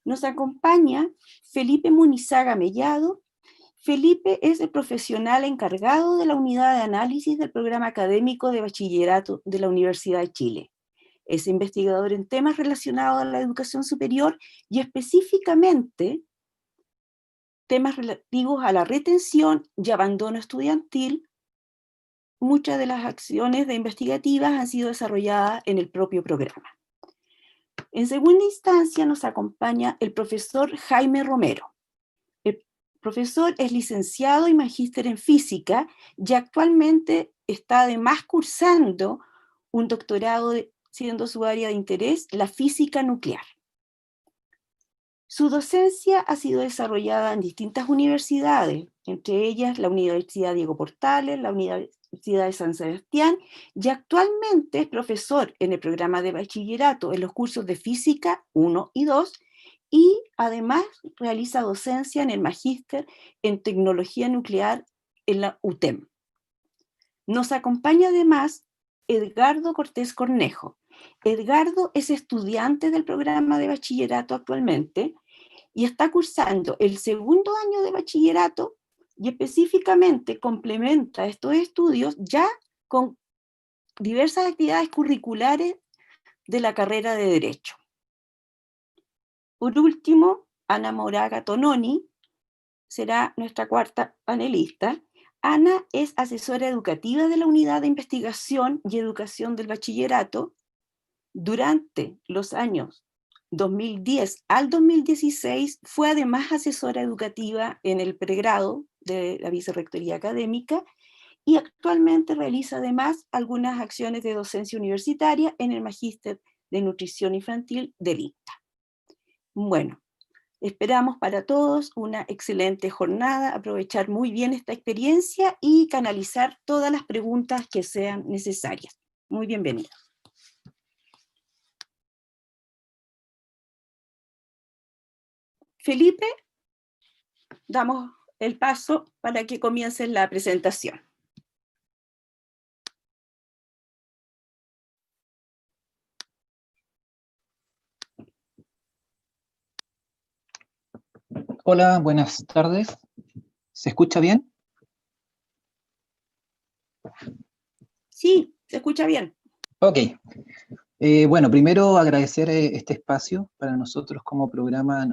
Nos acompaña Felipe Munizaga Mellado. Felipe es el profesional encargado de la unidad de análisis del programa académico de bachillerato de la Universidad de Chile. Es investigador en temas relacionados a la educación superior y específicamente temas relativos a la retención y abandono estudiantil. Muchas de las acciones investigativas han sido desarrolladas en el propio programa. En segunda instancia nos acompaña el profesor Jaime Romero. El profesor es licenciado y magíster en física y actualmente está además cursando un doctorado siendo su área de interés la física nuclear. Su docencia ha sido desarrollada en distintas universidades, entre ellas la Universidad Diego Portales, la Universidad de San Sebastián, y actualmente es profesor en el programa de bachillerato en los cursos de Física 1 y 2, y además realiza docencia en el magíster en Tecnología Nuclear en la UTEM. Nos acompaña además Edgardo Cortés Cornejo. Edgardo es estudiante del programa de bachillerato actualmente y está cursando el segundo año de bachillerato y específicamente complementa estos estudios ya con diversas actividades curriculares de la carrera de Derecho. Por último, Ana Moraga Tononi será nuestra cuarta panelista. Ana es asesora educativa de la Unidad de Investigación y Educación del Bachillerato. Durante los años 2010 al 2016 fue además asesora educativa en el pregrado de la Vicerrectoría Académica y actualmente realiza además algunas acciones de docencia universitaria en el Magíster de Nutrición Infantil del INTA. Bueno, esperamos para todos una excelente jornada, aprovechar muy bien esta experiencia y canalizar todas las preguntas que sean necesarias. Muy bienvenidos. Felipe, damos el paso para que comience la presentación. Hola, buenas tardes. ¿Se escucha bien? Sí, se escucha bien. Ok. Bueno, primero agradecer este espacio. Para nosotros como programa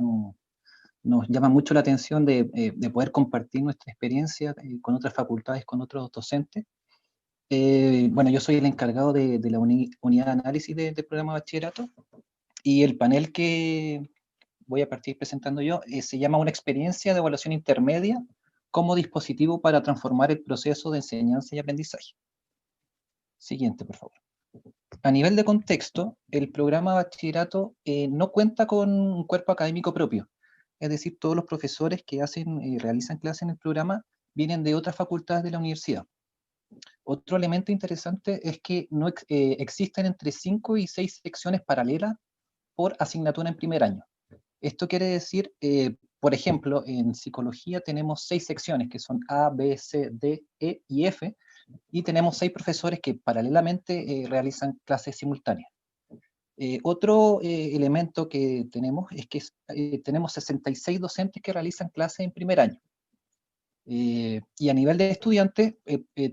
nos llama mucho la atención de poder compartir nuestra experiencia con otras facultades, con otros docentes. Bueno, yo soy el encargado de la unidad de análisis del programa de bachillerato y el panel que voy a partir presentando yo se llama Una experiencia de evaluación intermedia como dispositivo para transformar el proceso de enseñanza y aprendizaje. Siguiente, por favor. A nivel de contexto, el programa de bachillerato no cuenta con un cuerpo académico propio. Es decir, todos los profesores que realizan clases en el programa vienen de otras facultades de la universidad. Otro elemento interesante es que no existen entre 5 y 6 secciones paralelas por asignatura en primer año. Esto quiere decir, por ejemplo, en psicología tenemos 6 secciones que son A, B, C, D, E y F, y tenemos 6 profesores que paralelamente realizan clases simultáneas. Otro elemento que tenemos es que tenemos 66 docentes que realizan clases en primer año. Y a nivel de estudiantes,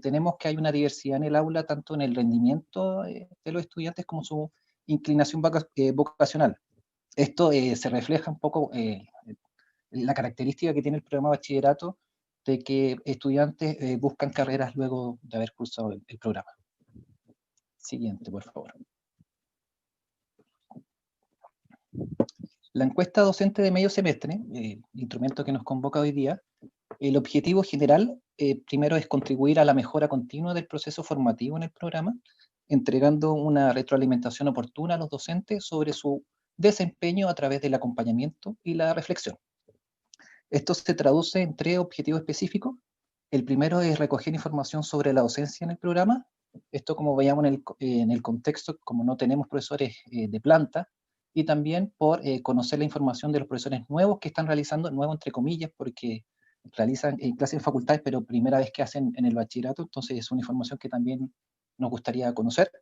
tenemos que hay una diversidad en el aula, tanto en el rendimiento de los estudiantes como su inclinación vocacional. Esto se refleja un poco la característica que tiene el programa de bachillerato, de que estudiantes buscan carreras luego de haber cursado el programa. Siguiente, por favor. La encuesta docente de medio semestre, el instrumento que nos convoca hoy día, el objetivo general, primero, es contribuir a la mejora continua del proceso formativo en el programa, entregando una retroalimentación oportuna a los docentes sobre su desempeño a través del acompañamiento y la reflexión. Esto se traduce en 3 objetivos específicos. El primero es recoger información sobre la docencia en el programa. Esto, como veíamos en el contexto, como no tenemos profesores de planta, y también por conocer la información de los profesores nuevos que están realizando, nuevo entre comillas, porque realizan clases en facultades, pero primera vez que hacen en el bachillerato, entonces es una información que también nos gustaría conocer.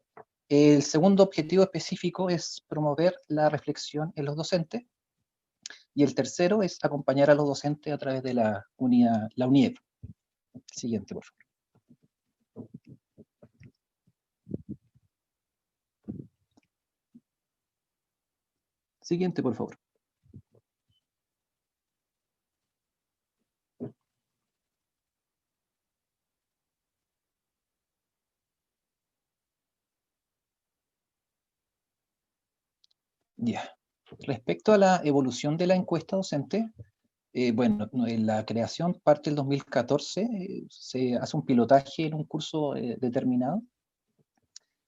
El segundo objetivo específico es promover la reflexión en los docentes. Y el tercero es acompañar a los docentes a través de la UNIEP. Siguiente, por favor. Siguiente, por favor. Ya. Respecto a la evolución de la encuesta docente, bueno, en la creación parte del 2014, se hace un pilotaje en un curso determinado.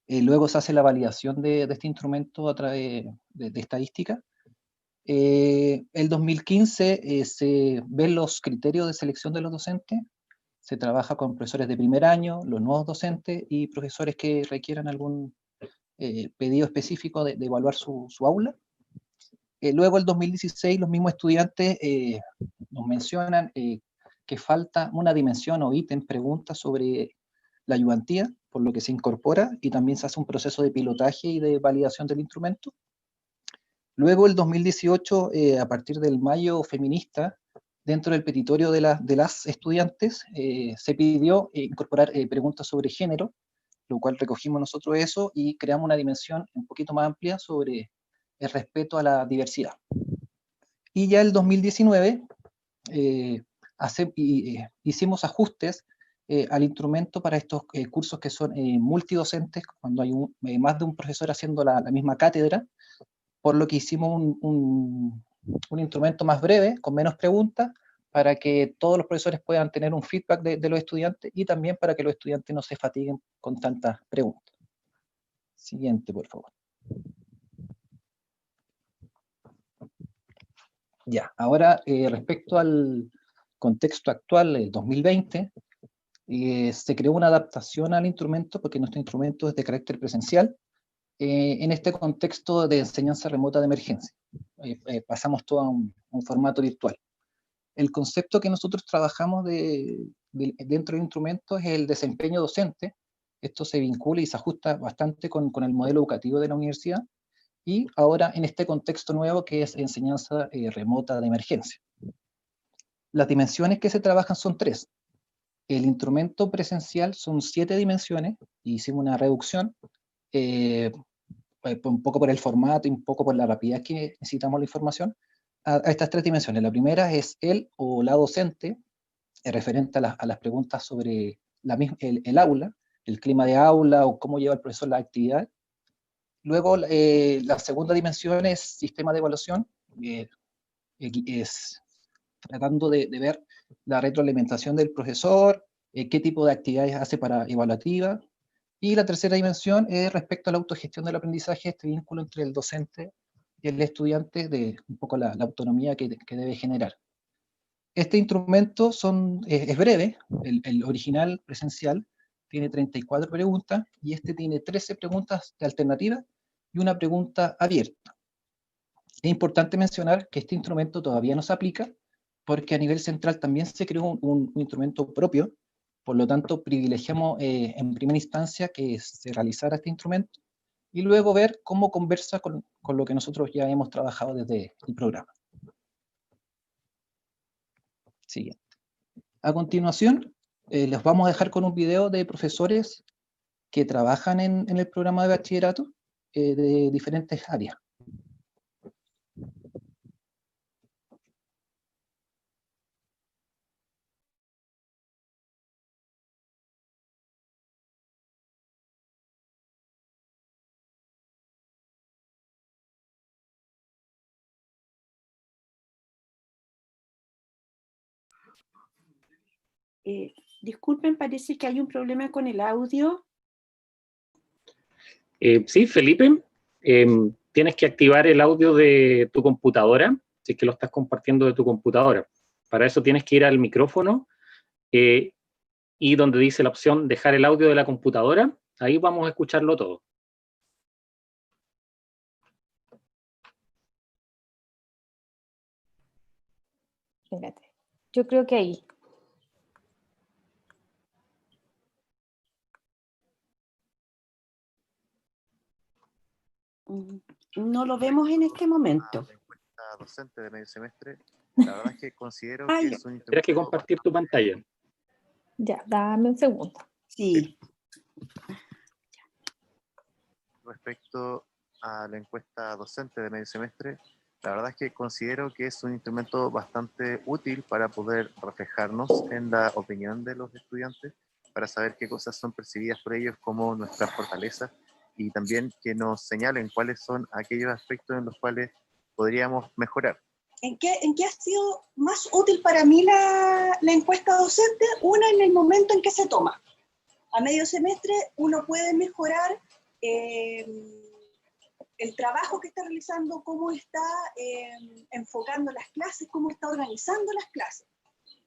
Luego se hace la validación de este instrumento a través de estadística. El 2015 se ven los criterios de selección de los docentes, se trabaja con profesores de primer año, los nuevos docentes y profesores que requieran algún pedido específico de evaluar su aula. Luego, el 2016, los mismos estudiantes nos mencionan que falta una dimensión o ítem, preguntas sobre la ayudantía, por lo que se incorpora y también se hace un proceso de pilotaje y de validación del instrumento. Luego, el 2018, a partir del mayo feminista, dentro del petitorio de las estudiantes, se pidió incorporar preguntas sobre género, lo cual recogimos nosotros eso y creamos una dimensión un poquito más amplia sobre el respeto a la diversidad. Y ya el 2019 hicimos ajustes al instrumento para estos cursos que son multidocentes, cuando hay más de un profesor haciendo la misma cátedra, por lo que hicimos un instrumento más breve, con menos preguntas, para que todos los profesores puedan tener un feedback de los estudiantes y también para que los estudiantes no se fatiguen con tantas preguntas. Siguiente, por favor. Ya, ahora respecto al contexto actual, el 2020, se creó una adaptación al instrumento porque nuestro instrumento es de carácter presencial en este contexto de enseñanza remota de emergencia. Pasamos todo a un formato virtual. El concepto que nosotros trabajamos dentro del instrumento es el desempeño docente. Esto se vincula y se ajusta bastante con el modelo educativo de la universidad, y ahora en este contexto nuevo que es enseñanza remota de emergencia. Las dimensiones que se trabajan son 3. El instrumento presencial son 7 dimensiones, y hicimos una reducción, un poco por el formato y un poco por la rapidez que necesitamos la información, a estas 3 dimensiones. La primera es el o la docente, referente a las preguntas sobre el aula, el clima de aula o cómo lleva el profesor la actividad. Luego, la segunda dimensión es sistema de evaluación, es tratando de ver la retroalimentación del profesor, qué tipo de actividades hace para evaluativa. Y la tercera dimensión es respecto a la autogestión del aprendizaje, este vínculo entre el docente y el estudiante, de un poco la autonomía que debe generar. Este instrumento es breve, el original presencial tiene 34 preguntas, y este tiene 13 preguntas de alternativa y una pregunta abierta. Es importante mencionar que este instrumento todavía no se aplica, porque a nivel central también se creó un instrumento propio, por lo tanto privilegiamos en primera instancia que se realizara este instrumento, y luego ver cómo conversa con lo que nosotros ya hemos trabajado desde el programa. Siguiente. A continuación, les vamos a dejar con un video de profesores que trabajan en el programa de bachillerato de diferentes áreas. Disculpen, parece que hay un problema con el audio. Sí, Felipe, tienes que activar el audio de tu computadora, si es que lo estás compartiendo de tu computadora. Para eso tienes que ir al micrófono y donde dice la opción dejar el audio de la computadora, ahí vamos a escucharlo todo. Espérate, yo creo que ahí. No lo vemos en este momento. docente de medio semestre, la verdad es que considero que es un Tienes que compartir tu pantalla. Ya, dame un segundo. Sí. Respecto a la encuesta docente de medio semestre, la verdad es que considero que es un instrumento bastante útil para poder reflejarnos en la opinión de los estudiantes, para saber qué cosas son percibidas por ellos como nuestras fortalezas y también que nos señalen cuáles son aquellos aspectos en los cuales podríamos mejorar. ¿En qué ha sido más útil para mí la encuesta docente? Una, en el momento en que se toma. A medio semestre uno puede mejorar el trabajo que está realizando, cómo está enfocando las clases, cómo está organizando las clases.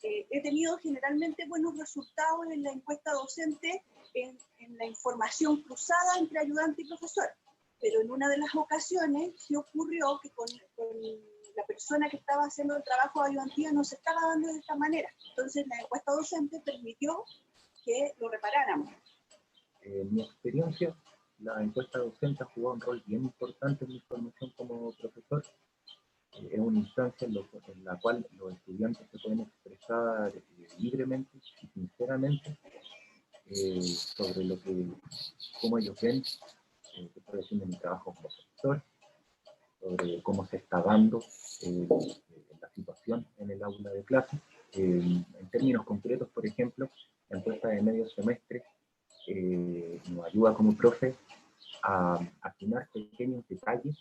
He tenido generalmente buenos resultados en la encuesta docente en la información cruzada entre ayudante y profesor, pero en una de las ocasiones se ocurrió que con la persona que estaba haciendo el trabajo de ayudantía no se estaba dando de esta manera. Entonces la encuesta docente permitió que lo reparáramos. En mi experiencia, la encuesta docente ha jugado un rol bien importante en mi formación como profesor. Es una instancia en la cual los estudiantes se pueden expresar libremente y sinceramente sobre cómo ellos ven que estoy haciendo mi trabajo como profesor, sobre cómo se está dando la situación en el aula de clase. En términos concretos, por ejemplo, la encuesta de medio semestre nos ayuda como profe a afinar pequeños detalles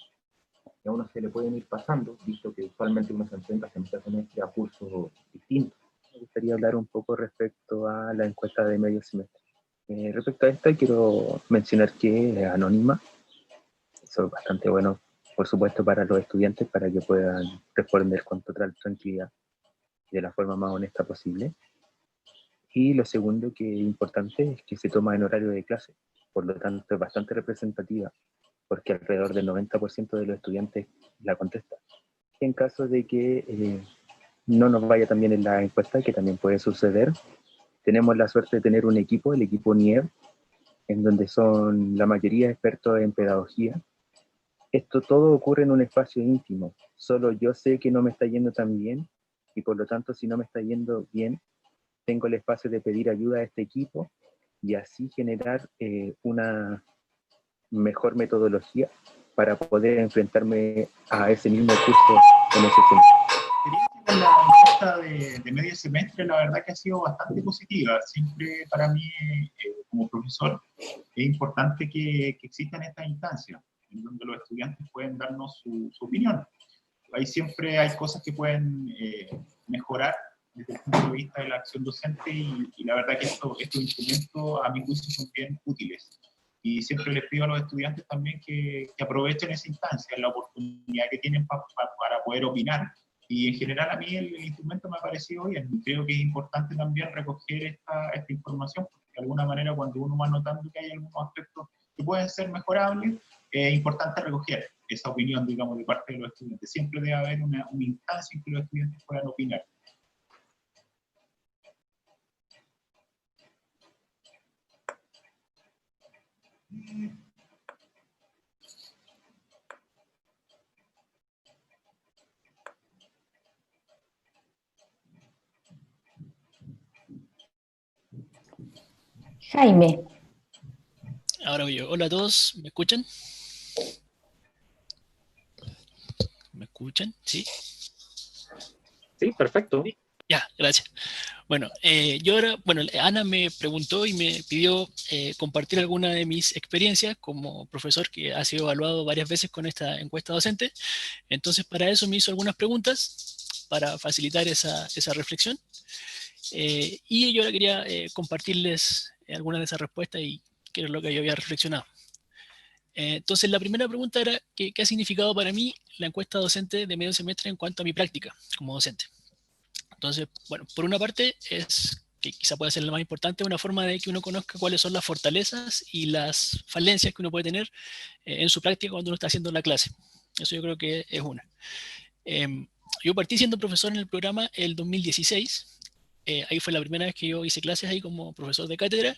que a uno se le pueden ir pasando, visto que usualmente uno se enfrenta semestre a cursos distintos. Me gustaría hablar un poco respecto a la encuesta de medio semestre. Respecto a esta, quiero mencionar que es anónima. Eso es bastante bueno, por supuesto, para los estudiantes, para que puedan responder con total tranquilidad y de la forma más honesta posible. Y lo segundo que es importante es que se toma en horario de clase, por lo tanto es bastante representativa, porque alrededor del 90% de los estudiantes la contesta. En caso de que no nos vaya tan bien en la encuesta, que también puede suceder, tenemos la suerte de tener un equipo, el equipo NIEV, en donde son la mayoría expertos en pedagogía. Esto todo ocurre en un espacio íntimo, solo yo sé que no me está yendo tan bien, y por lo tanto si no me está yendo bien, tengo el espacio de pedir ayuda a este equipo y así generar una mejor metodología para poder enfrentarme a ese mismo curso en ese semestre. La encuesta de medio semestre, la verdad que ha sido bastante positiva. Siempre para mí, como profesor, es importante que existan estas instancias en donde los estudiantes pueden darnos su opinión. Ahí siempre hay cosas que pueden mejorar desde el punto de vista de la acción docente y la verdad que estos instrumentos a mi juicio son bien útiles. Y siempre les pido a los estudiantes también que aprovechen esa instancia, la oportunidad que tienen para poder opinar. Y en general a mí el instrumento me ha parecido bien. Creo que es importante también recoger esta información, porque de alguna manera cuando uno va notando que hay algunos aspectos que pueden ser mejorables, es importante recoger esa opinión, digamos, de parte de los estudiantes. Siempre debe haber una instancia en que los estudiantes puedan opinar. Jaime. Ahora voy yo. Hola a todos, ¿me escuchan? ¿Me escuchan? ¿Sí? Sí, perfecto. Ya, gracias. Bueno, yo ahora, bueno, Ana me preguntó y me pidió compartir alguna de mis experiencias como profesor que ha sido evaluado varias veces con esta encuesta docente. Entonces, para eso me hizo algunas preguntas para facilitar esa reflexión. Y yo ahora quería compartirles algunas de esas respuestas y qué es lo que yo había reflexionado. Entonces, la primera pregunta era ¿qué ha significado para mí la encuesta docente de medio semestre en cuanto a mi práctica como docente? Entonces, bueno, por una parte es que quizá puede ser la más importante, una forma de que uno conozca cuáles son las fortalezas y las falencias que uno puede tener en su práctica cuando uno está haciendo la clase. Eso yo creo que es una. Yo partí siendo profesor en el programa el 2016. Ahí fue la primera vez que yo hice clases ahí como profesor de cátedra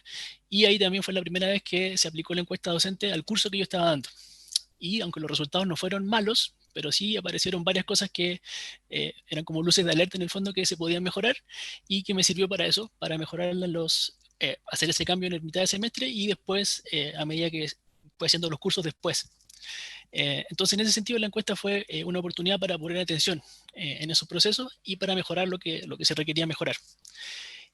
y ahí también fue la primera vez que se aplicó la encuesta docente al curso que yo estaba dando. y aunque los resultados no fueron malos, pero sí aparecieron varias cosas que eran como luces de alerta en el fondo que se podían mejorar y que me sirvió para eso, para mejorar hacer ese cambio en el mitad de semestre y después a medida que fue haciendo los cursos después. Entonces, en ese sentido, la encuesta fue una oportunidad para poner atención en esos procesos y para mejorar lo que se requería mejorar.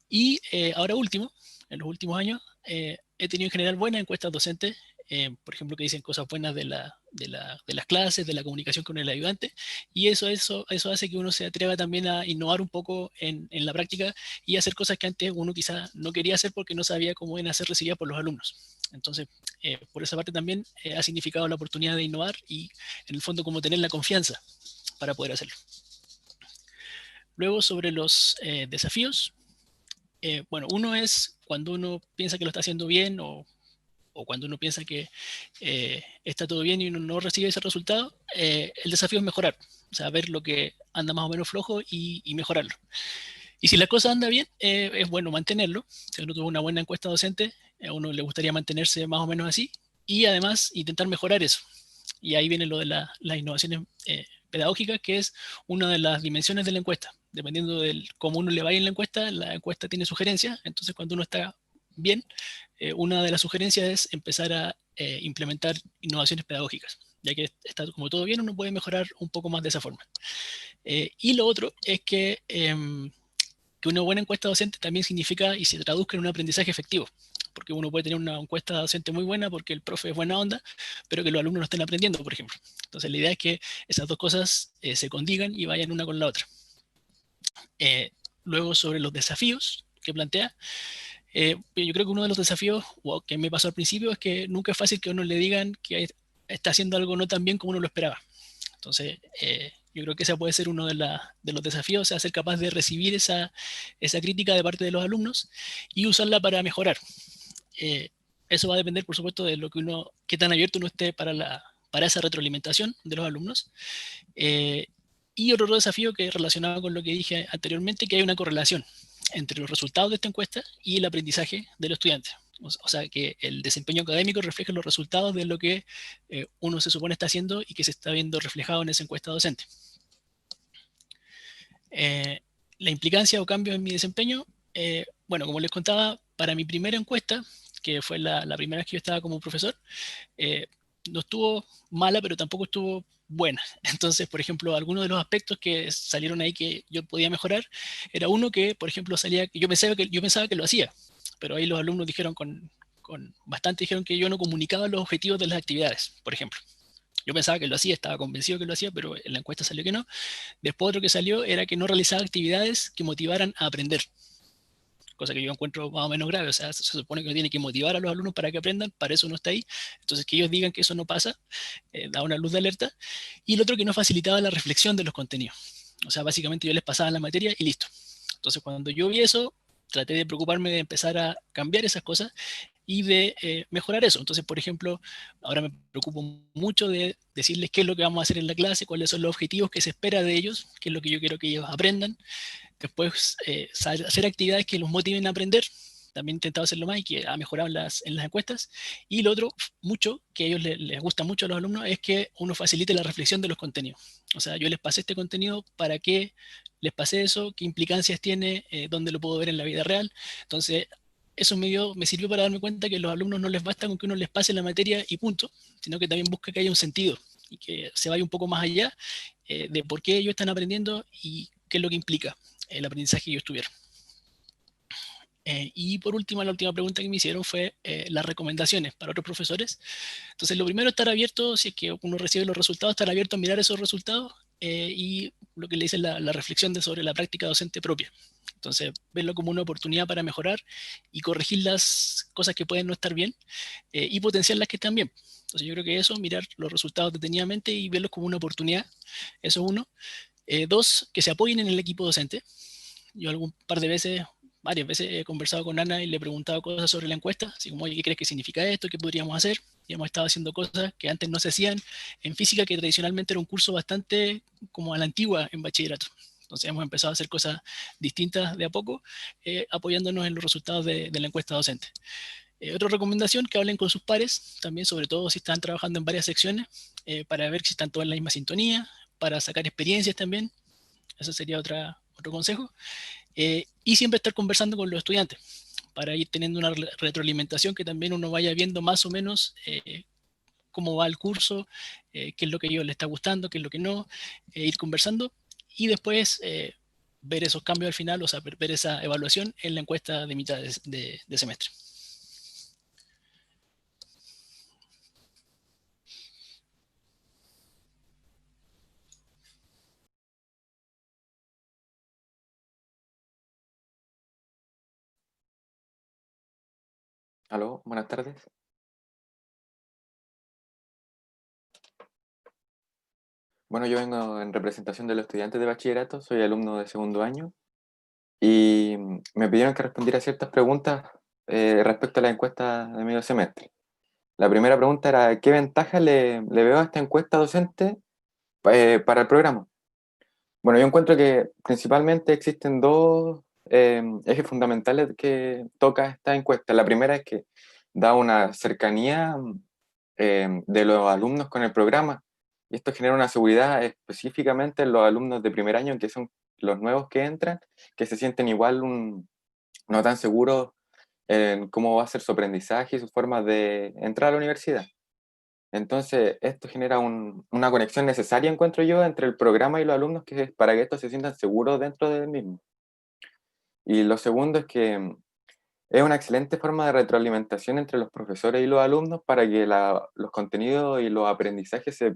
Y ahora último, en los últimos años, he tenido en general buenas encuestas docentes, por ejemplo, que dicen cosas buenas de las clases, de la comunicación con el ayudante, y eso hace que uno se atreva también a innovar un poco en la práctica y hacer cosas que antes uno quizás no quería hacer porque no sabía cómo iban a ser recibidas por los alumnos. Entonces, por esa parte también ha significado la oportunidad de innovar y, en el fondo, como tener la confianza para poder hacerlo. Luego, sobre los desafíos. Bueno, uno es cuando uno piensa que lo está haciendo bien o cuando uno piensa que está todo bien y uno no recibe ese resultado, el desafío es mejorar, o sea, ver lo que anda más o menos flojo y mejorarlo. Y si la cosa anda bien, es bueno mantenerlo. Si uno tuvo una buena encuesta docente, a uno le gustaría mantenerse más o menos así y además intentar mejorar eso. Y ahí viene lo de las innovaciones pedagógicas, que es una de las dimensiones de la encuesta. Dependiendo de cómo uno le vaya en la encuesta tiene sugerencias. Entonces, cuando uno está bien, una de las sugerencias es empezar a implementar innovaciones pedagógicas. Ya que está como todo bien, uno puede mejorar un poco más de esa forma. Y lo otro es que una buena encuesta docente también significa y se traduzca en un aprendizaje efectivo. Porque uno puede tener una encuesta docente muy buena porque el profe es buena onda, pero que los alumnos no estén aprendiendo, por ejemplo. Entonces, la idea es que esas dos cosas se condigan y vayan una con la otra. Luego, sobre los desafíos que plantea, yo creo que uno de los desafíos que me pasó al principio es que nunca es fácil que a uno le digan que está haciendo algo no tan bien como uno lo esperaba. Entonces, yo creo que ese puede ser uno de los desafíos, o sea, ser capaz de recibir esa crítica de parte de los alumnos y usarla para mejorar. Eso va a depender, por supuesto, de qué tan abierto uno esté para esa retroalimentación de los alumnos. Y otro desafío que es relacionado con lo que dije anteriormente, que hay una correlación entre los resultados de esta encuesta y el aprendizaje de los estudiantes. O sea, que el desempeño académico refleja los resultados de lo que uno se supone está haciendo y que se está viendo reflejado en esa encuesta docente. La implicancia o cambio en mi desempeño, bueno, como les contaba, para mi primera encuesta, que fue la primera vez que yo estaba como profesor, no estuvo mala, pero tampoco estuvo buena. Entonces, por ejemplo, algunos de los aspectos que salieron ahí que yo podía mejorar, era uno que, por ejemplo, salía que yo pensaba que lo hacía, pero ahí los alumnos dijeron dijeron que yo no comunicaba los objetivos de las actividades, por ejemplo. Yo pensaba que lo hacía, estaba convencido que lo hacía, pero en la encuesta salió que no. Después otro que salió era que no realizaba actividades que motivaran a aprender, cosa que yo encuentro más o menos grave. O sea, se supone que uno tiene que motivar a los alumnos para que aprendan, para eso no está ahí. Entonces, que ellos digan que eso no pasa, da una luz de alerta. Y el otro que no facilitaba la reflexión de los contenidos. O sea, básicamente yo les pasaba la materia y listo. Entonces, cuando yo vi eso, traté de preocuparme de empezar a cambiar esas cosas y de mejorar eso. Entonces, por ejemplo, ahora me preocupo mucho de decirles qué es lo que vamos a hacer en la clase, cuáles son los objetivos que se espera de ellos, qué es lo que yo quiero que ellos aprendan. Después, hacer actividades que los motiven a aprender. También he intentado hacerlo más y que ha mejorado en las encuestas. Y lo otro, mucho, que a ellos les gusta mucho a los alumnos, es que uno facilite la reflexión de los contenidos. O sea, yo les pasé este contenido, ¿para qué les pasé eso? ¿Qué implicancias tiene? ¿Dónde lo puedo ver en la vida real? Entonces, eso me sirvió para darme cuenta que a los alumnos no les basta con que uno les pase la materia y punto, sino que también busca que haya un sentido y que se vaya un poco más allá de por qué ellos están aprendiendo y qué es lo que implica el aprendizaje que ellos tuvieron. Y por último, la última pregunta que me hicieron fue las recomendaciones para otros profesores. Entonces, lo primero es estar abierto, si es que uno recibe los resultados, estar abierto a mirar esos resultados y lo que le dice la reflexión sobre la práctica docente propia. Entonces, verlo como una oportunidad para mejorar y corregir las cosas que pueden no estar bien y potenciar las que están bien. Entonces, yo creo que eso, mirar los resultados detenidamente y verlos como una oportunidad, eso es uno. Dos, que se apoyen en el equipo docente. Yo varias veces he conversado con Ana y le he preguntado cosas sobre la encuesta, así como, oye, ¿qué crees que significa esto? ¿Qué podríamos hacer? Y hemos estado haciendo cosas que antes no se hacían en física, que tradicionalmente era un curso bastante como a la antigua en bachillerato. Entonces hemos empezado a hacer cosas distintas de a poco, apoyándonos en los resultados de la encuesta docente. Otra recomendación, que hablen con sus pares, también sobre todo si están trabajando en varias secciones, para ver si están todos en la misma sintonía, para sacar experiencias también. Eso sería otro consejo. Y siempre estar conversando con los estudiantes, para ir teniendo una retroalimentación, que también uno vaya viendo más o menos cómo va el curso, qué es lo que a ellos les está gustando, qué es lo que no, ir conversando y después ver esos cambios al final, o sea, ver esa evaluación en la encuesta de mitad de semestre. Aló, buenas tardes. Bueno, yo vengo en representación de los estudiantes de bachillerato, soy alumno de segundo año y me pidieron que respondiera a ciertas preguntas respecto a la encuesta de medio semestre. La primera pregunta era, ¿qué ventajas le veo a esta encuesta docente para el programa? Bueno, yo encuentro que principalmente existen dos ejes fundamentales que toca esta encuesta. La primera es que da una cercanía de los alumnos con el programa, y esto genera una seguridad específicamente en los alumnos de primer año, que son los nuevos que entran, que se sienten igual no tan seguros en cómo va a ser su aprendizaje y su forma de entrar a la universidad. Entonces, esto genera una conexión necesaria, encuentro yo, entre el programa y los alumnos, que es para que estos se sientan seguros dentro del mismo. Y lo segundo es que es una excelente forma de retroalimentación entre los profesores y los alumnos para que los contenidos y los aprendizajes se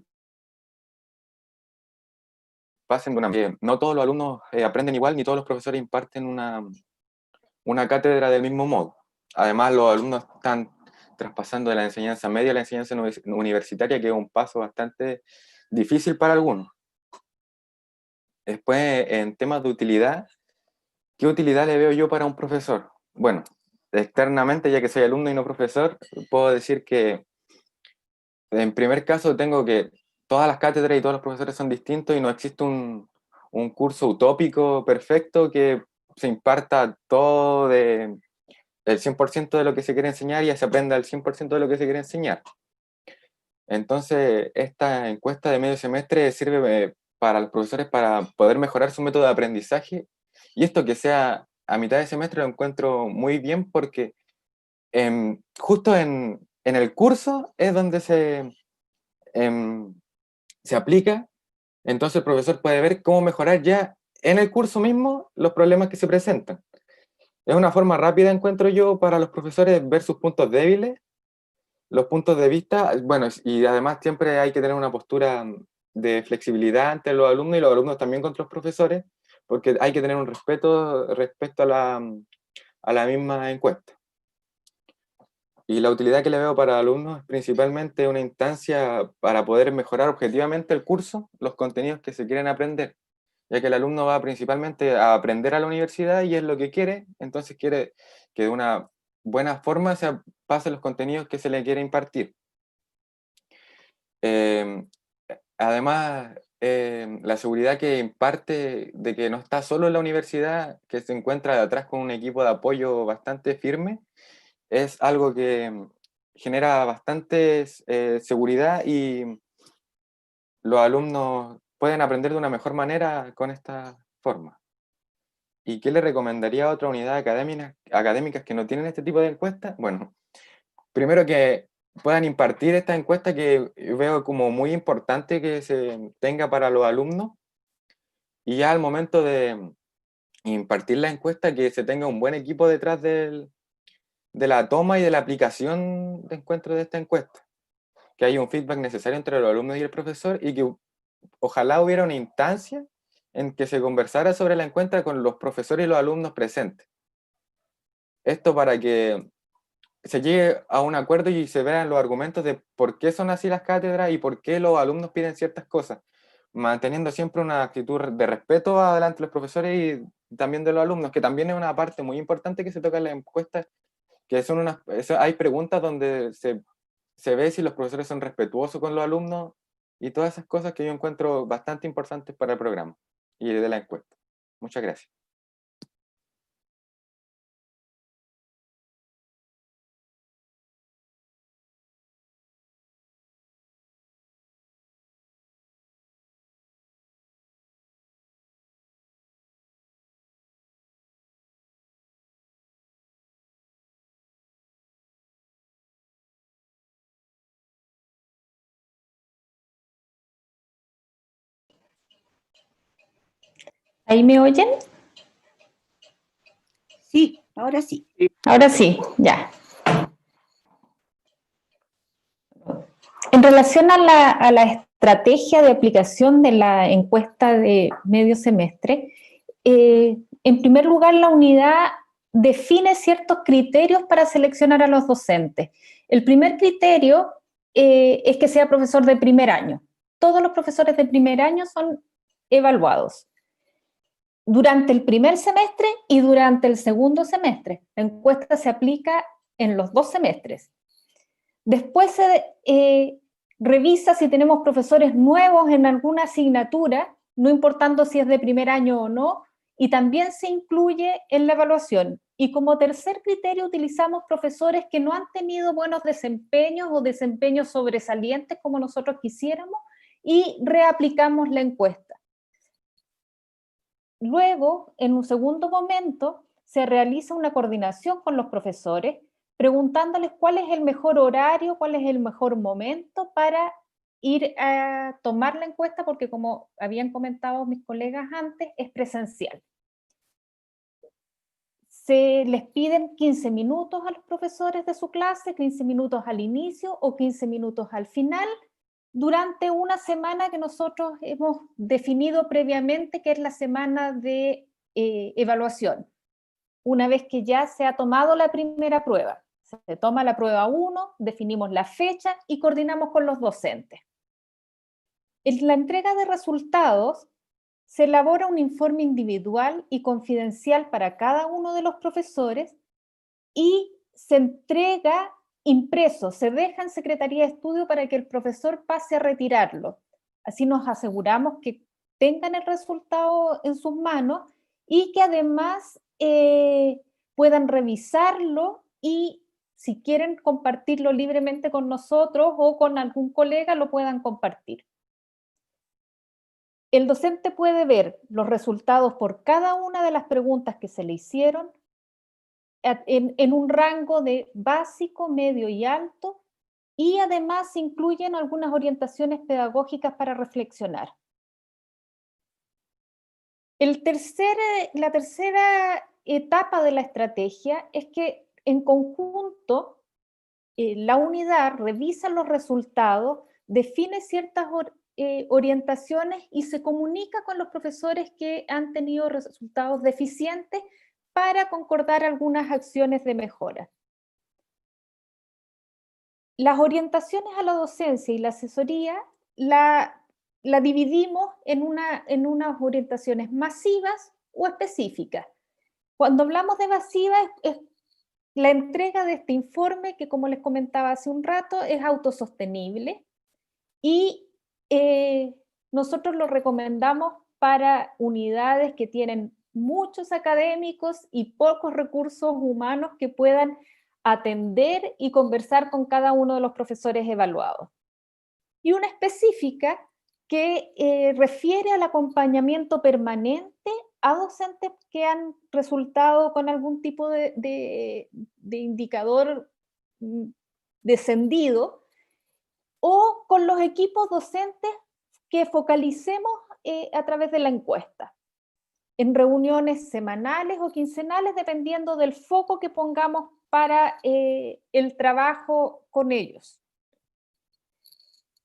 pasen de una manera. No todos los alumnos aprenden igual, ni todos los profesores imparten una cátedra del mismo modo. Además, los alumnos están traspasando de la enseñanza media a la enseñanza universitaria, que es un paso bastante difícil para algunos. Después, en temas de utilidad, ¿qué utilidad le veo yo para un profesor? Bueno, externamente, ya que soy alumno y no profesor, puedo decir que en primer caso tengo que todas las cátedras y todos los profesores son distintos y no existe un curso utópico perfecto que se imparta todo el 100% de lo que se quiere enseñar y ya se aprenda el 100% de lo que se quiere enseñar. Entonces, esta encuesta de medio semestre sirve para los profesores para poder mejorar su método de aprendizaje, y esto que sea a mitad de semestre lo encuentro muy bien porque justo en el curso es donde se aplica, entonces el profesor puede ver cómo mejorar ya en el curso mismo los problemas que se presentan. Es una forma rápida, encuentro yo, para los profesores ver sus puntos débiles, los puntos de vista, bueno, y además siempre hay que tener una postura de flexibilidad ante los alumnos y los alumnos también contra los profesores, porque hay que tener un respeto respecto a la misma encuesta. Y la utilidad que le veo para alumnos es principalmente una instancia para poder mejorar objetivamente el curso, los contenidos que se quieren aprender, ya que el alumno va principalmente a aprender a la universidad y es lo que quiere, entonces quiere que de una buena forma se pasen los contenidos que se le quiere impartir. Además, la seguridad que imparte de que no está solo en la universidad, que se encuentra detrás con un equipo de apoyo bastante firme, es algo que genera bastante seguridad, y los alumnos pueden aprender de una mejor manera con esta forma. ¿Y qué le recomendaría a otra unidad académicas que no tienen este tipo de encuestas? Bueno, primero que puedan impartir esta encuesta, que veo como muy importante que se tenga para los alumnos, y ya al momento de impartir la encuesta, que se tenga un buen equipo detrás de la toma y de la aplicación de encuentro de esta encuesta, que haya un feedback necesario entre los alumnos y el profesor, y que ojalá hubiera una instancia en que se conversara sobre la encuesta con los profesores y los alumnos presentes. Esto para que se llegue a un acuerdo y se vean los argumentos de por qué son así las cátedras y por qué los alumnos piden ciertas cosas, manteniendo siempre una actitud de respeto adelante de los profesores y también de los alumnos, que también es una parte muy importante que se toca en la encuesta, que son hay preguntas donde se ve si los profesores son respetuosos con los alumnos y todas esas cosas que yo encuentro bastante importantes para el programa y de la encuesta. Muchas gracias. ¿Ahí me oyen? Sí, ahora sí. Ahora sí, ya. En relación a la estrategia de aplicación de la encuesta de medio semestre, en primer lugar, la unidad define ciertos criterios para seleccionar a los docentes. El primer criterio es que sea profesor de primer año. Todos los profesores de primer año son evaluados durante el primer semestre y durante el segundo semestre. La encuesta se aplica en los 2 semestres. Después se revisa si tenemos profesores nuevos en alguna asignatura, no importando si es de primer año o no, y también se incluye en la evaluación. Y como tercer criterio utilizamos profesores que no han tenido buenos desempeños o desempeños sobresalientes como nosotros quisiéramos y reaplicamos la encuesta. Luego, en un segundo momento, se realiza una coordinación con los profesores, preguntándoles cuál es el mejor horario, cuál es el mejor momento para ir a tomar la encuesta, porque como habían comentado mis colegas antes, es presencial. Se les piden 15 minutos a los profesores de su clase, 15 minutos al inicio o 15 minutos al final, durante una semana que nosotros hemos definido previamente, que es la semana de evaluación. Una vez que ya se ha tomado la primera prueba, se toma la prueba 1, definimos la fecha y coordinamos con los docentes. En la entrega de resultados se elabora un informe individual y confidencial para cada uno de los profesores y se entrega impreso, se deja en Secretaría de Estudio para que el profesor pase a retirarlo. Así nos aseguramos que tengan el resultado en sus manos y que además puedan revisarlo y si quieren compartirlo libremente con nosotros o con algún colega, lo puedan compartir. El docente puede ver los resultados por cada una de las preguntas que se le hicieron en un rango de básico, medio y alto, y además incluyen algunas orientaciones pedagógicas para reflexionar. La tercera etapa de la estrategia es que en conjunto la unidad revisa los resultados, define ciertas orientaciones y se comunica con los profesores que han tenido resultados deficientes para concordar algunas acciones de mejora. Las orientaciones a la docencia y la asesoría la dividimos en unas orientaciones masivas o específicas. Cuando hablamos de masivas, es la entrega de este informe que, como les comentaba hace un rato, es autosostenible y nosotros lo recomendamos para unidades que tienen muchos académicos y pocos recursos humanos que puedan atender y conversar con cada uno de los profesores evaluados. Y una específica que refiere al acompañamiento permanente a docentes que han resultado con algún tipo de indicador descendido, o con los equipos docentes que focalicemos a través de la encuesta, en reuniones semanales o quincenales, dependiendo del foco que pongamos para el trabajo con ellos.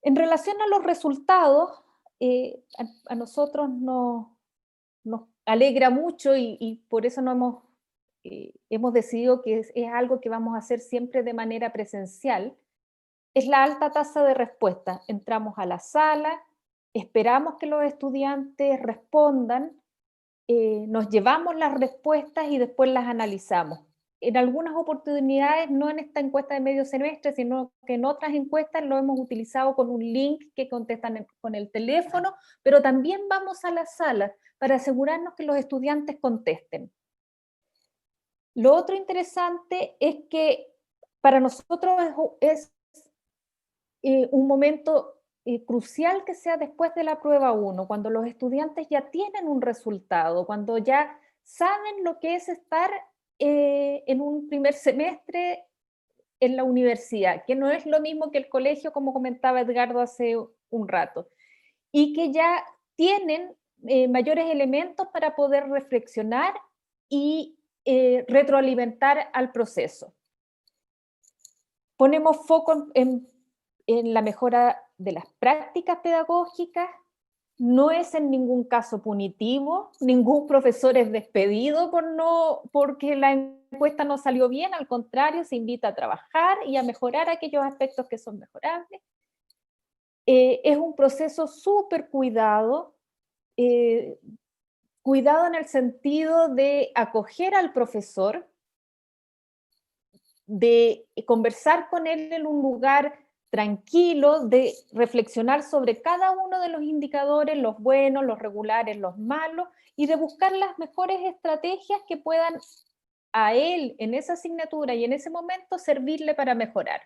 En relación a los resultados, a nosotros nos alegra mucho y por eso hemos decidido que es algo que vamos a hacer siempre de manera presencial, es la alta tasa de respuesta. Entramos a la sala, esperamos que los estudiantes respondan, nos llevamos las respuestas y después las analizamos. En algunas oportunidades, no en esta encuesta de medio semestre, sino que en otras encuestas lo hemos utilizado con un link que contestan con el teléfono, pero también vamos a la sala para asegurarnos que los estudiantes contesten. Lo otro interesante es que para nosotros es un momento crucial que sea después de la prueba 1, cuando los estudiantes ya tienen un resultado, cuando ya saben lo que es estar en un primer semestre en la universidad, que no es lo mismo que el colegio, como comentaba Edgardo hace un rato, y que ya tienen mayores elementos para poder reflexionar y retroalimentar al proceso. Ponemos foco en la mejora de las prácticas pedagógicas. No es en ningún caso punitivo, ningún profesor es despedido porque la encuesta no salió bien, al contrario, se invita a trabajar y a mejorar aquellos aspectos que son mejorables. Es un proceso súper cuidado, cuidado en el sentido de acoger al profesor, de conversar con él en un lugar tranquilo, de reflexionar sobre cada uno de los indicadores, los buenos, los regulares, los malos, y de buscar las mejores estrategias que puedan a él en esa asignatura y en ese momento servirle para mejorar.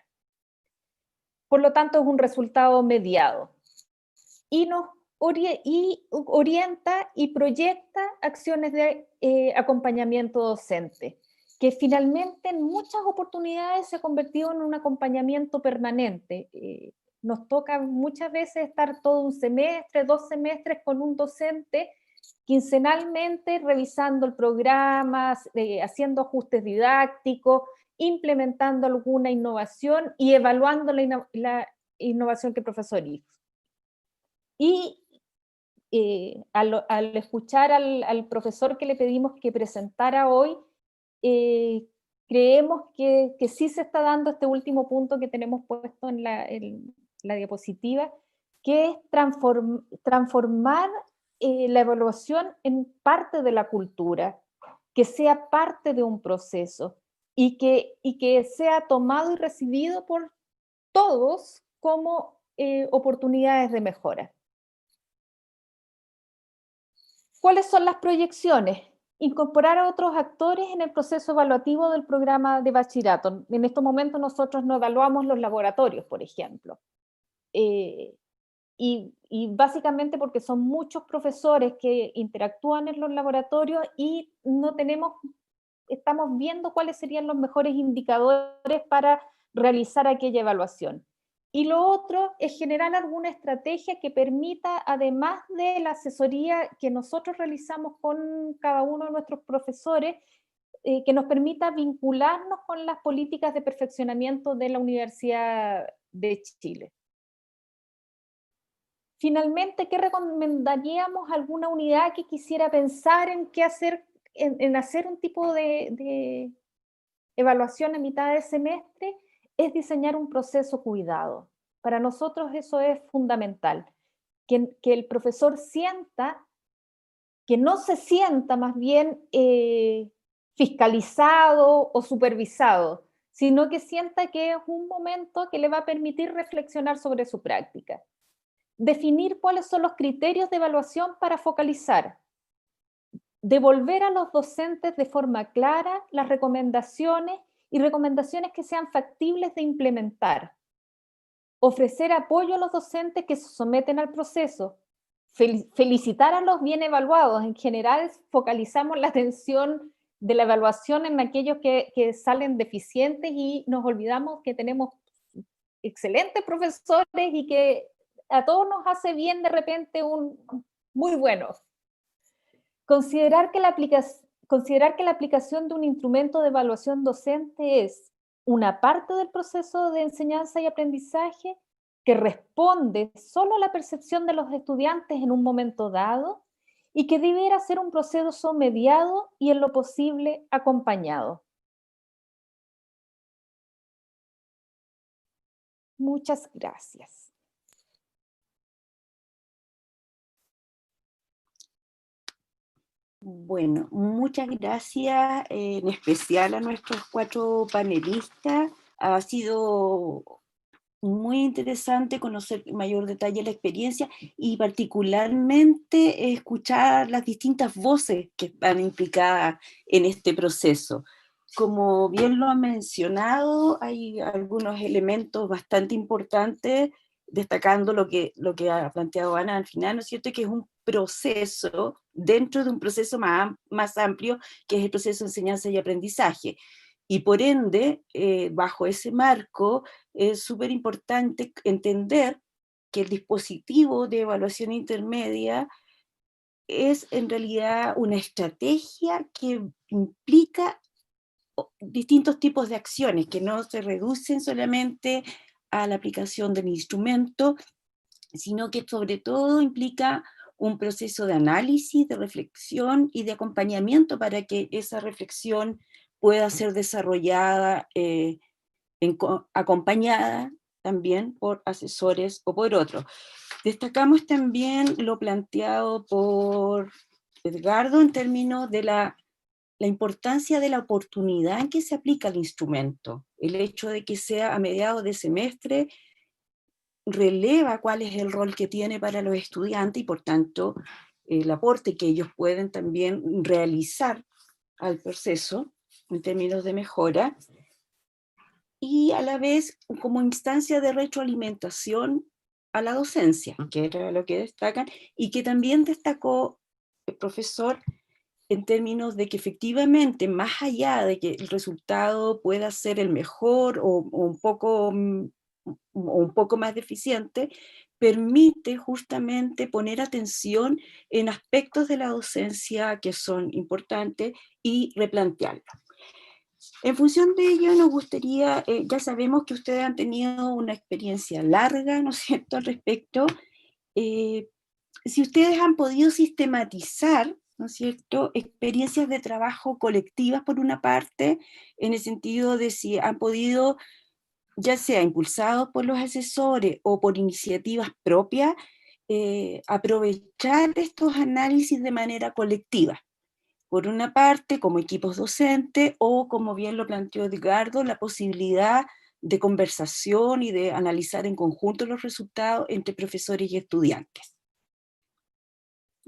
Por lo tanto, es un resultado mediado. Y nos orienta y proyecta acciones de acompañamiento docente, que finalmente en muchas oportunidades se ha convertido en un acompañamiento permanente. Nos toca muchas veces estar todo un semestre, 2 semestres con un docente, quincenalmente revisando el programa, haciendo ajustes didácticos, implementando alguna innovación y evaluando la innovación que el profesor hizo. Y al escuchar al profesor que le pedimos que presentara hoy, creemos que sí se está dando este último punto que tenemos puesto en la diapositiva, que es transformar la evaluación en parte de la cultura, que sea parte de un proceso y que sea tomado y recibido por todos como oportunidades de mejora. ¿Cuáles son las proyecciones? Incorporar a otros actores en el proceso evaluativo del programa de bachillerato. En estos momentos nosotros no evaluamos los laboratorios, por ejemplo. Y básicamente porque son muchos profesores que interactúan en los laboratorios y estamos viendo cuáles serían los mejores indicadores para realizar aquella evaluación. Y lo otro es generar alguna estrategia que permita, además de la asesoría que nosotros realizamos con cada uno de nuestros profesores, que nos permita vincularnos con las políticas de perfeccionamiento de la Universidad de Chile. Finalmente, ¿qué recomendaríamos a alguna unidad que quisiera pensar en qué hacer, en hacer un tipo de evaluación a mitad de semestre? Es diseñar un proceso cuidado. Para nosotros eso es fundamental, que el profesor sienta, que no se sienta más bien fiscalizado o supervisado, sino que sienta que es un momento que le va a permitir reflexionar sobre su práctica. Definir cuáles son los criterios de evaluación para focalizar. Devolver a los docentes de forma clara las recomendaciones y recomendaciones que sean factibles de implementar. Ofrecer apoyo a los docentes que se someten al proceso. Felicitar a los bien evaluados. En general, focalizamos la atención de la evaluación en aquellos que salen deficientes y nos olvidamos que tenemos excelentes profesores y que a todos nos hace bien de repente muy buenos. Considerar que la aplicación de un instrumento de evaluación docente es una parte del proceso de enseñanza y aprendizaje que responde solo a la percepción de los estudiantes en un momento dado y que debiera ser un proceso mediado y en lo posible acompañado. Muchas gracias. Bueno, muchas gracias en especial a nuestros 4 panelistas. Ha sido muy interesante conocer en mayor detalle la experiencia y particularmente escuchar las distintas voces que están implicadas en este proceso. Como bien lo han mencionado, hay algunos elementos bastante importantes, destacando lo que ha planteado Ana al final, ¿no es cierto?, que es un proceso dentro de un proceso más amplio, que es el proceso de enseñanza y aprendizaje. Y por ende, bajo ese marco, es súper importante entender que el dispositivo de evaluación intermedia es en realidad una estrategia que implica distintos tipos de acciones que no se reducen solamente a la aplicación del instrumento, sino que sobre todo implica un proceso de análisis, de reflexión y de acompañamiento para que esa reflexión pueda ser desarrollada, acompañada también por asesores o por otros. Destacamos también lo planteado por Edgardo en términos de la importancia de la oportunidad en que se aplica el instrumento. El hecho de que sea a mediados de semestre releva cuál es el rol que tiene para los estudiantes y por tanto el aporte que ellos pueden también realizar al proceso en términos de mejora, y a la vez como instancia de retroalimentación a la docencia, que era lo que destacan, y que también destacó el profesor en términos de que efectivamente, más allá de que el resultado pueda ser el mejor o un poco más deficiente, permite justamente poner atención en aspectos de la docencia que son importantes y replantearlo. En función de ello, nos gustaría, ya sabemos que ustedes han tenido una experiencia larga, ¿no es cierto?, al respecto. Si ustedes han podido sistematizar, ¿no es cierto?, experiencias de trabajo colectivas por una parte, en el sentido de si han podido, ya sea impulsados por los asesores o por iniciativas propias, aprovechar estos análisis de manera colectiva. Por una parte, como equipos docentes, o como bien lo planteó Edgardo, la posibilidad de conversación y de analizar en conjunto los resultados entre profesores y estudiantes.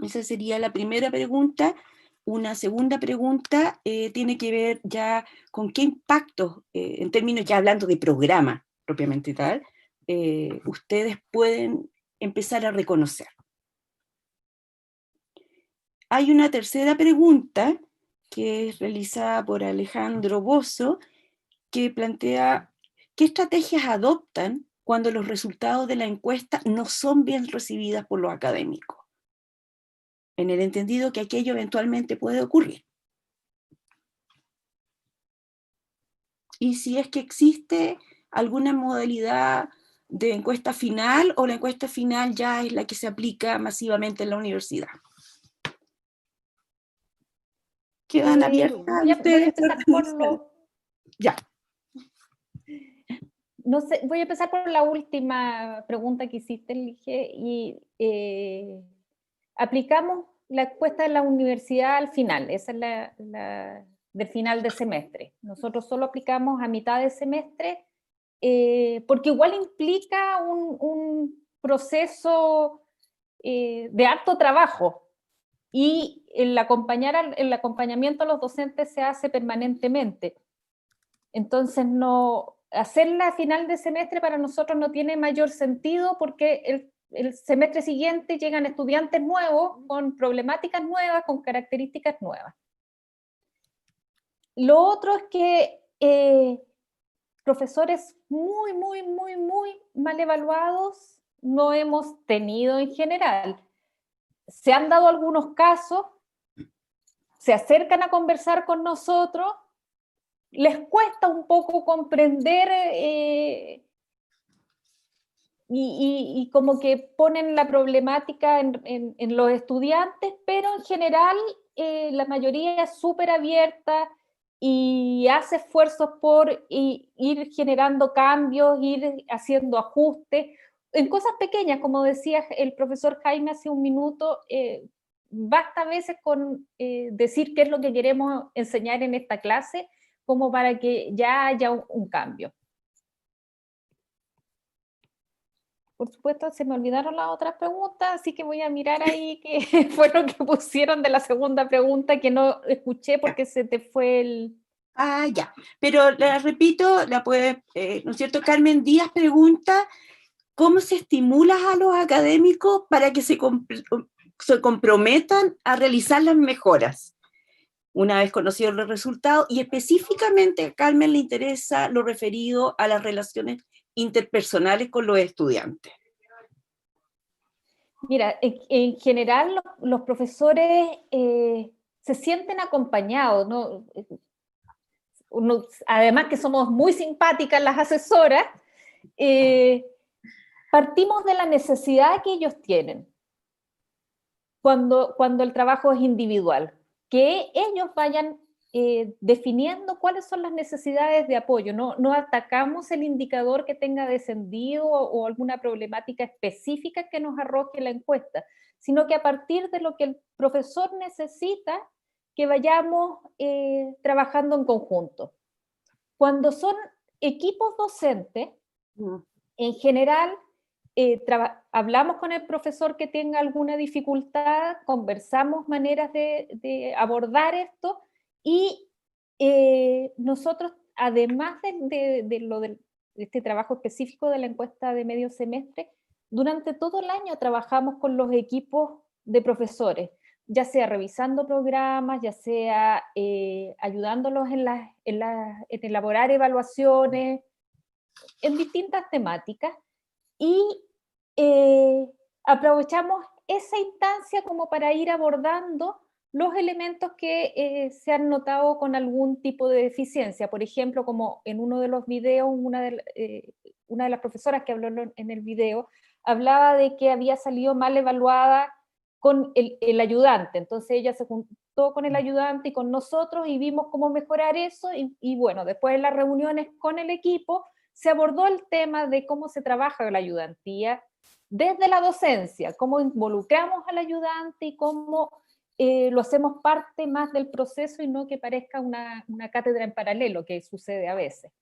Esa sería la primera pregunta. Una segunda pregunta tiene que ver ya con qué impactos, en términos ya hablando de programa propiamente tal, ustedes pueden empezar a reconocer. Hay una tercera pregunta que es realizada por Alejandro Bozo, que plantea qué estrategias adoptan cuando los resultados de la encuesta no son bien recibidas por los académicos, en el entendido que aquello eventualmente puede ocurrir. Y si es que existe alguna modalidad de encuesta final, o la encuesta final ya es la que se aplica masivamente en la universidad. Quedan abiertas. Voy a empezar por lo... Ya. No sé, voy a empezar por la última pregunta que hiciste, Lige, y aplicamos la encuesta de la universidad al final, esa es la del final de semestre. Nosotros solo aplicamos a mitad de semestre, porque igual implica un proceso de harto trabajo, y el acompañamiento a los docentes se hace permanentemente. Entonces, hacerla a final de semestre para nosotros no tiene mayor sentido, porque el semestre siguiente llegan estudiantes nuevos, con problemáticas nuevas, con características nuevas. Lo otro es que profesores muy mal evaluados no hemos tenido en general. Se han dado algunos casos, se acercan a conversar con nosotros, les cuesta un poco comprender y como que ponen la problemática en los estudiantes, pero en general la mayoría es súper abierta y hace esfuerzos por ir generando cambios, ir haciendo ajustes en cosas pequeñas, como decía el profesor Jaime hace un minuto. Basta a veces con decir qué es lo que queremos enseñar en esta clase, como para que ya haya un cambio. Por supuesto, se me olvidaron las otras preguntas, así que voy a mirar ahí qué fue lo que pusieron de la segunda pregunta, que no escuché porque se te fue el... Ah, ya. Pero la repito, la puede, ¿no es cierto? Carmen Díaz pregunta, ¿cómo se estimula a los académicos para que se comprometan a realizar las mejoras una vez conocidos los resultados? Y específicamente a Carmen le interesa lo referido a las relaciones interpersonales con los estudiantes. Mira, en general los profesores se sienten acompañados, ¿no? Además que somos muy simpáticas las asesoras, partimos de la necesidad que ellos tienen cuando el trabajo es individual, que ellos vayan definiendo cuáles son las necesidades de apoyo. No atacamos el indicador que tenga descendido o alguna problemática específica que nos arroje la encuesta, sino que a partir de lo que el profesor necesita, que vayamos trabajando en conjunto. Cuando son equipos docentes, en general, hablamos con el profesor que tenga alguna dificultad, conversamos maneras de abordar esto, y nosotros, además de este trabajo específico de la encuesta de medio semestre, durante todo el año trabajamos con los equipos de profesores, ya sea revisando programas, ya sea ayudándolos en elaborar evaluaciones, en distintas temáticas, y aprovechamos esa instancia como para ir abordando los elementos que se han notado con algún tipo de deficiencia. Por ejemplo, como en uno de los videos, una de las profesoras que habló en el video, hablaba de que había salido mal evaluada con el ayudante. Entonces ella se juntó con el ayudante y con nosotros y vimos cómo mejorar eso, y bueno, después de las reuniones con el equipo, se abordó el tema de cómo se trabaja la ayudantía desde la docencia, cómo involucramos al ayudante y cómo lo hacemos parte más del proceso y no que parezca una cátedra en paralelo, que sucede a veces.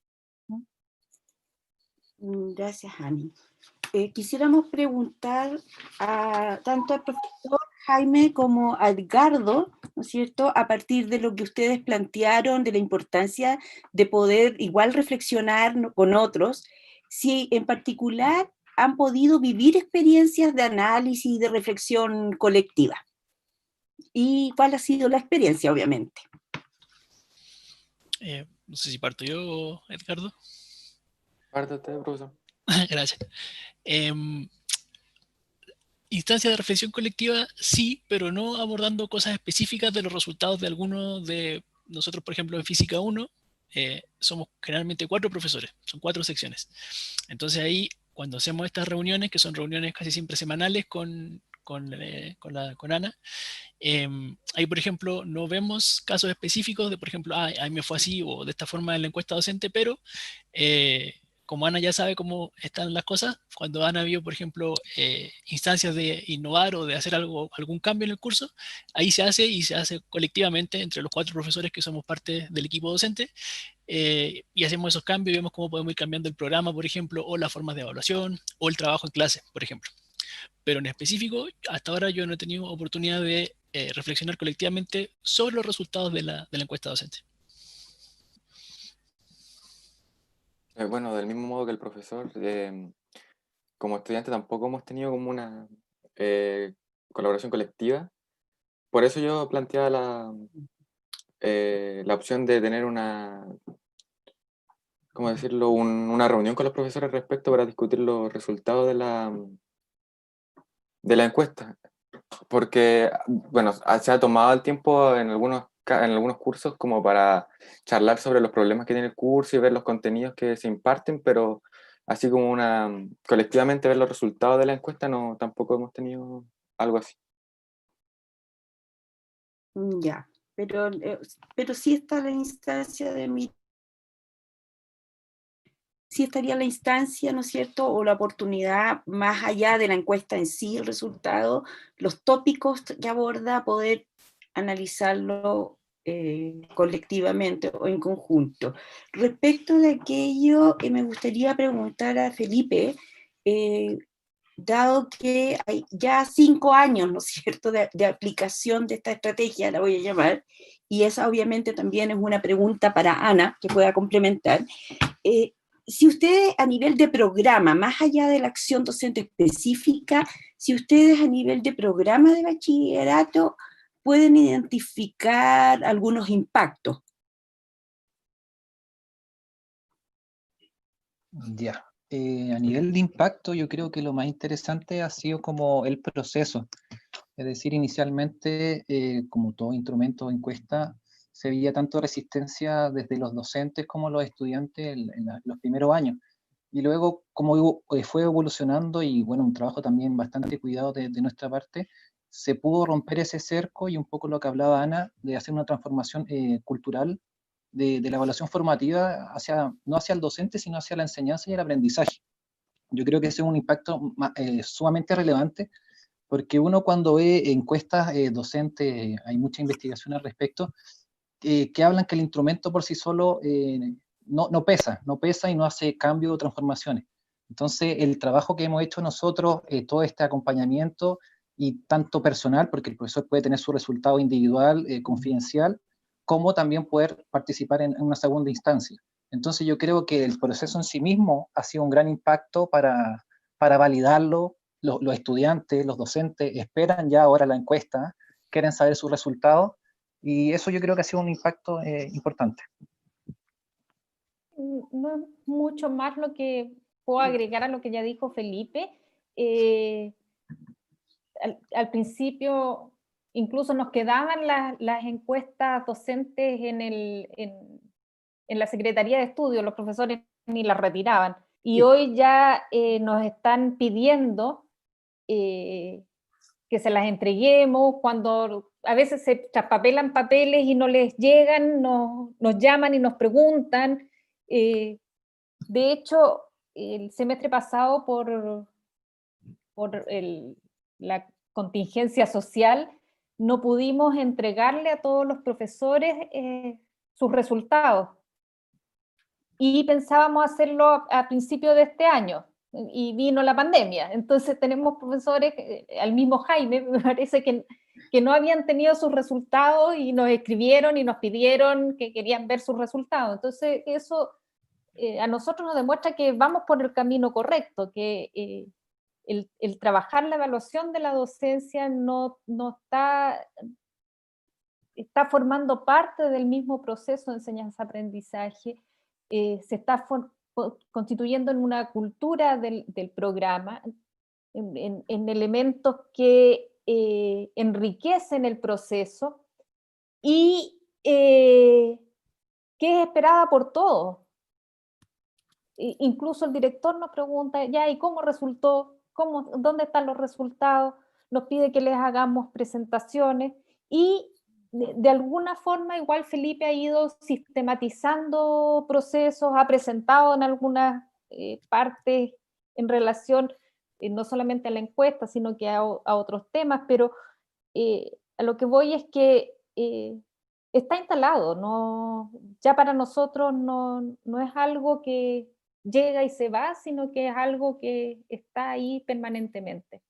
Gracias, Ani. Quisiéramos preguntar tanto al profesor Jaime como a Edgardo, ¿no es cierto?, a partir de lo que ustedes plantearon, de la importancia de poder igual reflexionar con otros, si en particular han podido vivir experiencias de análisis y de reflexión colectiva. ¿Y cuál ha sido la experiencia, obviamente? No sé si parto yo, Edgardo. Pártate, profesor. Gracias. Instancia de reflexión colectiva, sí, pero no abordando cosas específicas de los resultados de algunos de nosotros. Por ejemplo, en Física 1, somos generalmente 4 profesores, son 4 secciones. Entonces ahí, cuando hacemos estas reuniones, que son reuniones casi siempre semanales con Ana, ahí, por ejemplo, no vemos casos específicos de, por ejemplo, a mí me fue así o de esta forma en la encuesta docente, pero como Ana ya sabe cómo están las cosas, cuando Ana vio, por ejemplo, instancias de innovar o de hacer algún cambio en el curso, ahí se hace, y se hace colectivamente entre los 4 profesores que somos parte del equipo docente, y hacemos esos cambios y vemos cómo podemos ir cambiando el programa, por ejemplo, o las formas de evaluación, o el trabajo en clase, por ejemplo. Pero en específico, hasta ahora yo no he tenido oportunidad de reflexionar colectivamente sobre los resultados de la encuesta docente. Bueno, del mismo modo que el profesor, como estudiante tampoco hemos tenido como una colaboración colectiva. Por eso yo planteaba la opción de tener una, ¿cómo decirlo?, una reunión con los profesores respecto para discutir los resultados de la encuesta. Porque, bueno, se ha tomado el tiempo en algunos cursos como para charlar sobre los problemas que tiene el curso y ver los contenidos que se imparten, pero así como colectivamente ver los resultados de la encuesta, no, tampoco hemos tenido algo así. Ya, pero sí está la instancia sí estaría la instancia, ¿no es cierto?, o la oportunidad, más allá de la encuesta en sí, el resultado, los tópicos que aborda, poder analizarlo colectivamente o en conjunto. Respecto de aquello, me gustaría preguntar a Felipe, dado que hay ya 5 años, ¿no es cierto?, de aplicación de esta estrategia, la voy a llamar, y esa obviamente también es una pregunta para Ana, que pueda complementar. Si ustedes a nivel de programa, más allá de la acción docente específica, si ustedes a nivel de programa de bachillerato pueden identificar algunos impactos. Ya. A nivel de impacto, yo creo que lo más interesante ha sido como el proceso. Es decir, inicialmente, como todo instrumento de encuesta, se veía tanto resistencia desde los docentes como los estudiantes en los primeros años. Y luego, como fue evolucionando y bueno, un trabajo también bastante cuidado de nuestra parte, se pudo romper ese cerco y un poco lo que hablaba Ana, de hacer una transformación cultural de la evaluación formativa no hacia el docente, sino hacia la enseñanza y el aprendizaje. Yo creo que ese es un impacto sumamente relevante, porque uno cuando ve encuestas docentes, hay mucha investigación al respecto, que hablan que el instrumento por sí solo no pesa y no hace cambios o transformaciones. Entonces, el trabajo que hemos hecho nosotros, todo este acompañamiento, y tanto personal, porque el profesor puede tener su resultado individual, confidencial, como también poder participar en una segunda instancia. Entonces, yo creo que el proceso en sí mismo ha sido un gran impacto para validarlo. Los estudiantes, los docentes esperan ya ahora la encuesta, quieren saber sus resultados, y eso yo creo que ha sido un impacto importante. No es mucho más lo que puedo agregar a lo que ya dijo Felipe. Al principio incluso nos quedaban las encuestas docentes en la Secretaría de Estudios, los profesores ni las retiraban. Y hoy ya nos están pidiendo que se las entreguemos, cuando a veces se traspapelan papeles y no les llegan, nos llaman y nos preguntan. De hecho, el semestre pasado, por la contingencia social, no pudimos entregarle a todos los profesores sus resultados. Y pensábamos hacerlo a principio de este año, y vino la pandemia. Entonces tenemos profesores, al mismo Jaime, me parece que no habían tenido sus resultados y nos escribieron y nos pidieron que querían ver sus resultados. Entonces eso a nosotros nos demuestra que vamos por el camino correcto, que el trabajar la evaluación de la docencia no está formando parte del mismo proceso de enseñanza-aprendizaje, se está constituyendo en una cultura del programa, en elementos que enriquecen el proceso y que es esperada por todos. Incluso el director nos pregunta, ya, ¿y cómo resultó? ¿Dónde están los resultados? Nos pide que les hagamos presentaciones y de alguna forma igual Felipe ha ido sistematizando procesos, ha presentado en algunas partes en relación no solamente a la encuesta, sino que a otros temas, pero a lo que voy es que está instalado, ya para nosotros no es algo que llega y se va, sino que es algo que está ahí permanentemente.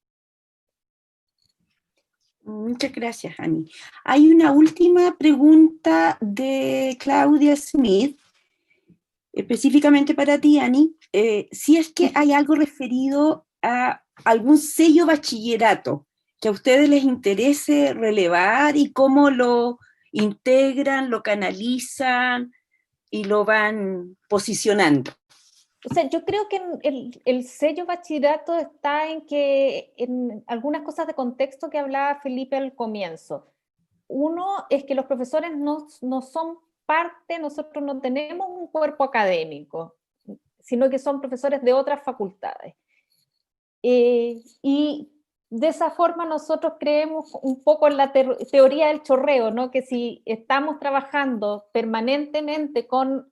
Muchas gracias, Ani. Hay una última pregunta de Claudia Smith, específicamente para ti, Ani. Si es que hay algo referido a algún sello bachillerato que a ustedes les interese relevar y cómo lo integran, lo canalizan y lo van posicionando. O sea, yo creo que el sello bachillerato está en algunas cosas de contexto que hablaba Felipe al comienzo. Uno es que los profesores no son parte, nosotros no tenemos un cuerpo académico, sino que son profesores de otras facultades. Y de esa forma nosotros creemos un poco en la teoría del chorreo, ¿no? Que si estamos trabajando permanentemente con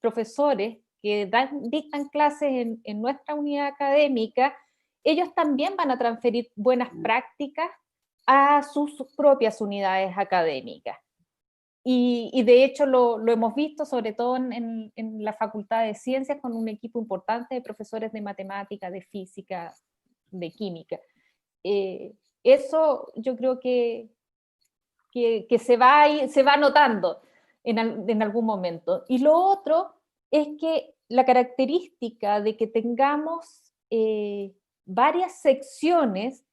profesores que dictan clases en nuestra unidad académica, ellos también van a transferir buenas prácticas a sus propias unidades académicas. Y de hecho lo hemos visto, sobre todo en la Facultad de Ciencias, con un equipo importante de profesores de matemática, de física, de química. Eso yo creo que se va notando en algún momento. Y lo otro es que la característica de que tengamos varias secciones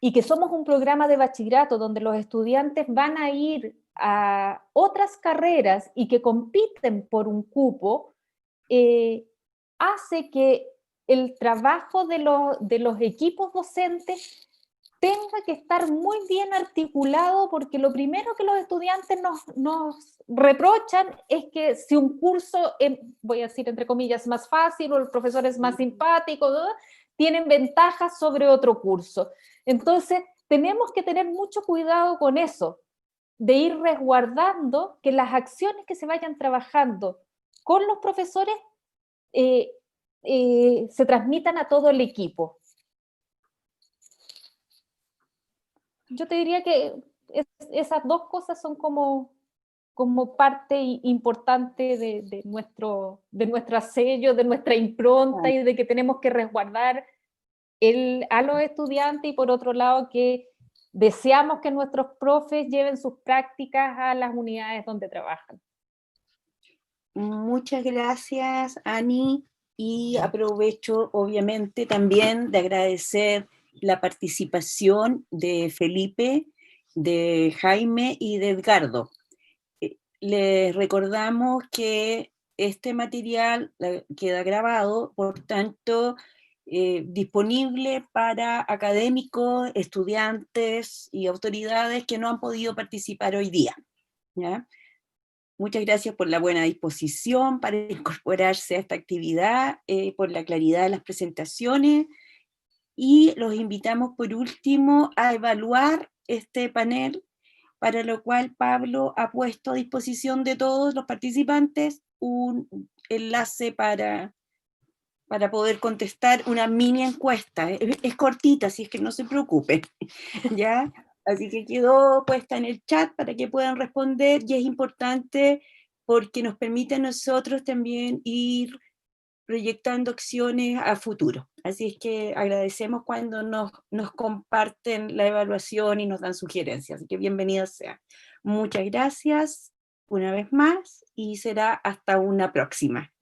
y que somos un programa de bachillerato donde los estudiantes van a ir a otras carreras y que compiten por un cupo, hace que el trabajo de los equipos docentes tenga que estar muy bien articulado, porque lo primero que los estudiantes nos reprochan es que si un curso, voy a decir entre comillas, es más fácil o el profesor es más simpático, ¿no?, tienen ventajas sobre otro curso. Entonces, tenemos que tener mucho cuidado con eso, de ir resguardando que las acciones que se vayan trabajando con los profesores se transmitan a todo el equipo. Yo te diría que esas dos cosas son como parte importante de nuestro sello, de nuestra impronta, y de que tenemos que resguardar a los estudiantes, y por otro lado que deseamos que nuestros profes lleven sus prácticas a las unidades donde trabajan. Muchas gracias, Ani, y aprovecho obviamente también de agradecer la participación de Felipe, de Jaime y de Edgardo. Les recordamos que este material queda grabado, por tanto, disponible para académicos, estudiantes y autoridades que no han podido participar hoy día, ¿ya? Muchas gracias por la buena disposición para incorporarse a esta actividad, por la claridad de las presentaciones, y los invitamos por último a evaluar este panel, para lo cual Pablo ha puesto a disposición de todos los participantes un enlace para poder contestar una mini encuesta. Es cortita, así es que no se preocupen, ¿ya? Así que quedó puesta en el chat para que puedan responder, y es importante porque nos permite a nosotros también ir proyectando acciones a futuro. Así es que agradecemos cuando nos comparten la evaluación y nos dan sugerencias. Así que bienvenidos sean. Muchas gracias una vez más, y será hasta una próxima.